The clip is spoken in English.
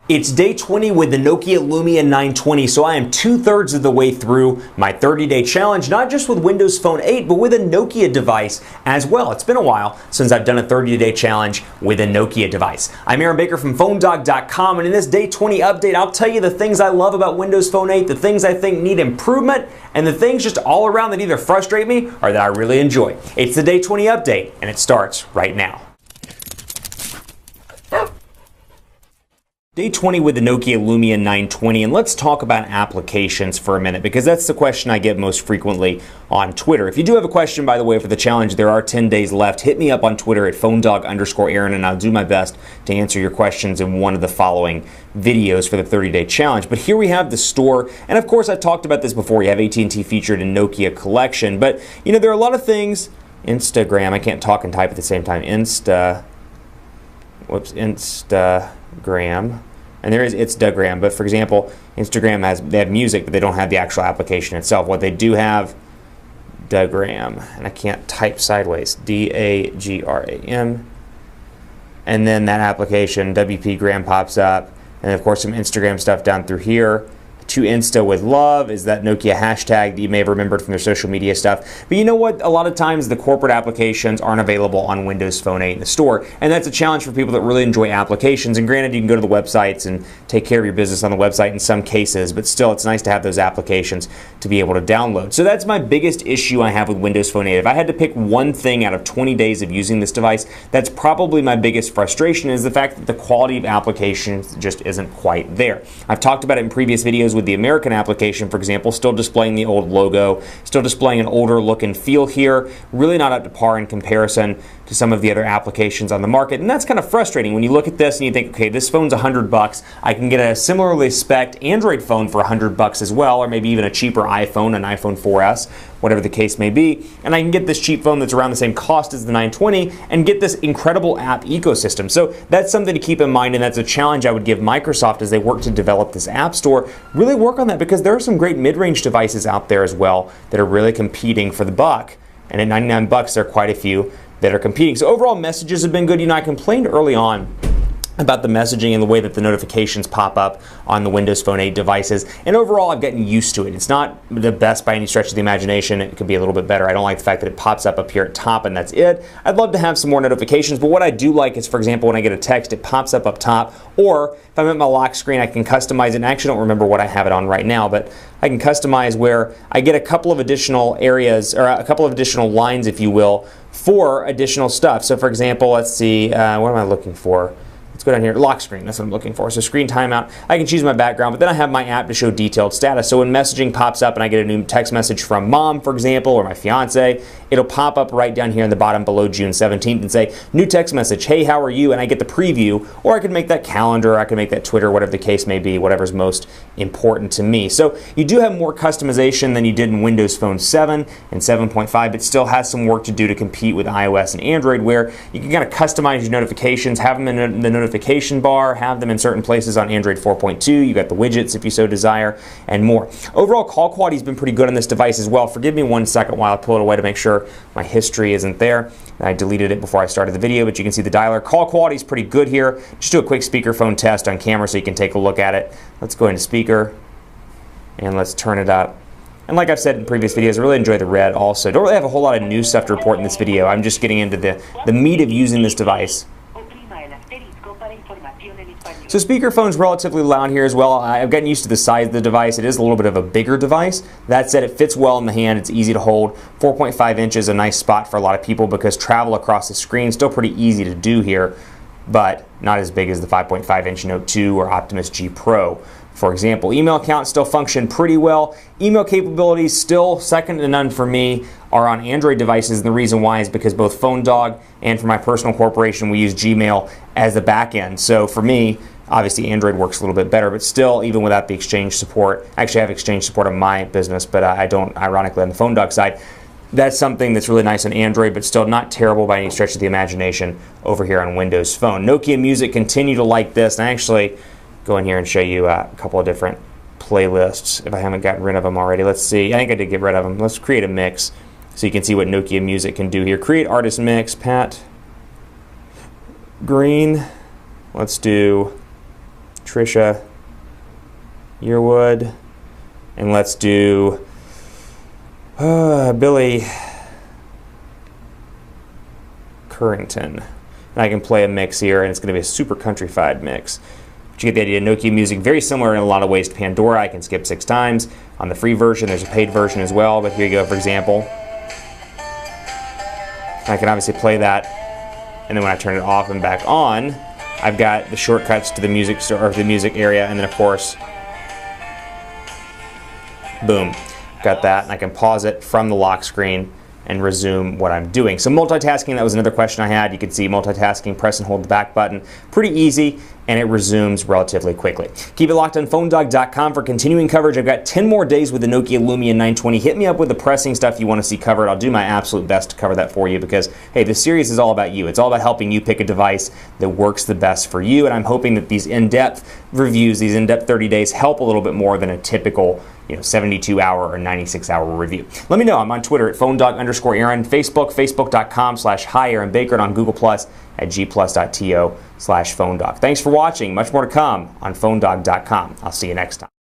It's day 20 with the Nokia Lumia 920, so I am 2/3 of the way through my 30-day challenge, not just with Windows Phone 8, but with a Nokia device as well. It's been a while since I've done a 30-day challenge with a Nokia device. I'm Aaron Baker from PhoneDog.com, and in this day 20 update, I'll tell you the things I love about Windows Phone 8, the things I think need improvement, and the things just all around that either frustrate me or that I really enjoy. It's the day 20 update, and it starts right now. Day 20 with the Nokia Lumia 920, and let's talk about applications for a minute, because that's the question I get most frequently on Twitter. If you do have a question, by the way, for the challenge, there are 10 days left. Hit me up on Twitter at PhoneDog_Aaron, and I'll do my best to answer your questions in one of the following videos for the 30-day challenge. But here we have the store, and of course I've talked about this before. You have AT&T featured in Nokia collection, but you know, there are a lot of things. Instagram, I can't talk and type at the same time. Instagram. And there is Instagram, but for example, Instagram they have music, but they don't have the actual application itself. What they do have, Dagram, and I can't type sideways, D-A-G-R-A-M, and then that application, WP-gram, pops up, and of course some Instagram stuff down through here. To Insta with love is that Nokia hashtag that you may have remembered from their social media stuff. But you know what? A lot of times the corporate applications aren't available on Windows Phone 8 in the store. And that's a challenge for people that really enjoy applications. And granted, you can go to the websites and take care of your business on the website in some cases, but still it's nice to have those applications to be able to download. So that's my biggest issue I have with Windows Phone 8. If I had to pick one thing out of 20 days of using this device, that's probably my biggest frustration, is the fact that the quality of applications just isn't quite there. I've talked about it in previous videos with the American application, for example, still displaying the old logo, still displaying an older look and feel here, really not up to par in comparison to some of the other applications on the market. And that's kind of frustrating when you look at this and you think, okay, this phone's $100. I can get a similarly spec'd Android phone for $100 as well, or maybe even a cheaper iPhone, an iPhone 4S, whatever the case may be. And I can get this cheap phone that's around the same cost as the 920 and get this incredible app ecosystem. So that's something to keep in mind, and that's a challenge I would give Microsoft as they work to develop this app store. Really work on that, because there are some great mid-range devices out there as well that are really competing for the buck. And at $99, there are quite a few that are competing. So overall, messages have been good. You know, I complained early on about the messaging and the way that the notifications pop up on the Windows Phone 8 devices. And overall, I've gotten used to it. It's not the best by any stretch of the imagination. It could be a little bit better. I don't like the fact that it pops up here at top and that's it. I'd love to have some more notifications, but what I do like is, for example, when I get a text, it pops up top, or if I'm at my lock screen, I can customize it. And I actually don't remember what I have it on right now, but I can customize where I get a couple of additional areas, or a couple of additional lines, if you will, for additional stuff. So for example, let's see, what am I looking for? Let's go down here, lock screen, that's what I'm looking for. So screen timeout, I can choose my background, but then I have my app to show detailed status. So when messaging pops up and I get a new text message from mom, for example, or my fiance, it'll pop up right down here in the bottom below June 17th and say, new text message, hey, how are you? And I get the preview, or I can make that calendar, I can make that Twitter, whatever the case may be, whatever's most important to me. So you do have more customization than you did in Windows Phone 7 and 7.5, but still has some work to do to compete with iOS and Android, where you can kind of customize your notifications, have them in the notification bar, have them in certain places on Android 4.2. You got the widgets if you so desire, and more. Overall, call quality has been pretty good on this device as well. Forgive me 1 second while I pull it away to make sure my history isn't there. I deleted it before I started the video, but you can see the dialer. Call quality is pretty good here. Just do a quick speakerphone test on camera so you can take a look at it. Let's go into speaker and let's turn it up. And like I've said in previous videos, I really enjoy the red also. Don't really have a whole lot of new stuff to report in this video. I'm just getting into the meat of using this device. So speakerphone's relatively loud here as well. I've gotten used to the size of the device. It is a little bit of a bigger device. That said, it fits well in the hand. It's easy to hold. 4.5 inches is a nice spot for a lot of people, because travel across the screen is still pretty easy to do here, but not as big as the 5.5 inch Note 2 or Optimus G Pro. For example, email accounts still function pretty well. Email capabilities still second to none for me are on Android devices, and the reason why is because both PhoneDog and for my personal corporation, we use Gmail as the back end. So for me, obviously Android works a little bit better, but still, even without the Exchange support, actually I have Exchange support on my business, but I don't, ironically, on the PhoneDog side. That's something that's really nice on Android, but still not terrible by any stretch of the imagination over here on Windows Phone. Nokia Music, continue to like this, and actually go in here and show you a couple of different playlists if I haven't gotten rid of them already. Let's see, I think I did get rid of them. Let's create a mix so you can see what Nokia Music can do here. Create artist mix, Pat Green. Let's do Trisha Yearwood. And let's do Billy Currington. And I can play a mix here, and it's going to be a super countryfied mix. But you get the idea. Nokia music, very similar in a lot of ways to Pandora. I can skip 6 times. On the free version, there's a paid version as well, but here you go, for example. I can obviously play that, and then when I turn it off and back on, I've got the shortcuts to the music or the music area, and then of course, boom, got that, and I can pause it from the lock screen and resume what I'm doing. So multitasking, that was another question I had. You can see multitasking, press and hold the back button. Pretty easy, and it resumes relatively quickly. Keep it locked on PhoneDog.com for continuing coverage. I've got 10 more days with the Nokia Lumia 920. Hit me up with the pressing stuff you want to see covered. I'll do my absolute best to cover that for you because, hey, this series is all about you. It's all about helping you pick a device that works the best for you, and I'm hoping that these in-depth reviews, these in-depth 30 days, help a little bit more than a typical 72-hour or 96-hour review. Let me know. I'm on Twitter at PhoneDog_Aaron, Facebook, Facebook.com/Hi Aaron Baker, and on Google Plus at gplus.to/PhoneDog. Thanks for watching. Much more to come on PhoneDog.com. I'll see you next time.